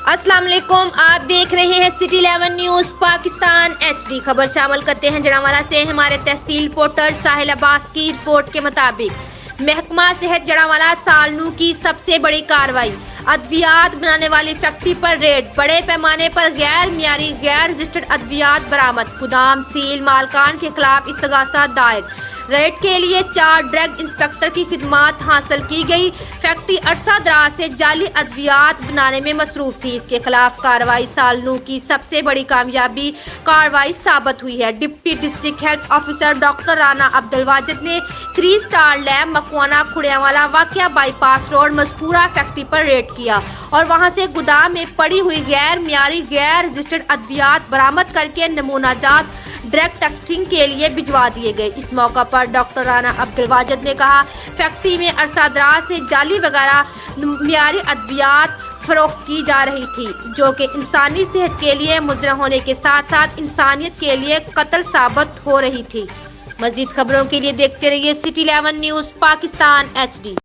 अस्सलाम वालेकुम, आप देख रहे हैं सिटी 11 न्यूज पाकिस्तान HD। खबर शामिल करते हैं जड़ावाला से। हमारे तहसील पोर्टर साहिल अब्बास की रिपोर्ट के मुताबिक महकमा सेहत जड़ावाला सालनू की सबसे बड़ी कार्रवाई, अद्वियात बनाने वाली फैक्ट्री पर रेड, बड़े पैमाने पर गैर मियारी गैर रजिस्टर्ड अद्वियात बरामद, गोदाम सील, मालकान के खिलाफ इस्तगासा दायर। रेड के लिए 4 ड्रग इंस्पेक्टर की खिदमात हासिल की गई। फैक्ट्री अरसा दराज से जाली अद्वियात बनाने में मसरूफ थी। इसके खिलाफ कार्रवाई सालनू की सबसे बड़ी कामयाबी कार्रवाई साबित हुई है। Deputy district health officer doctor Rana Abdul Wajid ने 3 स्टार लैब मकवाना खुड़ियावाला वाकया बाईपास रोड मज़कूरा फैक्ट्री पर रेड किया और वहां से गोदाम में पड़ी हुई गैर मियारी गैर रजिस्टर्ड अद्वियात बरामद करके नमूना जात ड्रग टेस्टिंग के लिए भिजवा दिए गए। इस मौका पर डॉक्टर राना अब्दुल वाजिद ने कहा, फैक्ट्री में अरसा दराज से जाली वगैरह मियारी अद्वियात फरोख्त की जा रही थी, जो कि इंसानी सेहत के लिए मुज़र होने के साथ साथ इंसानियत के लिए कत्ल साबित हो रही थी। मजीद खबरों के लिए देखते रहिए सिटी 11 न्यूज पाकिस्तान HD।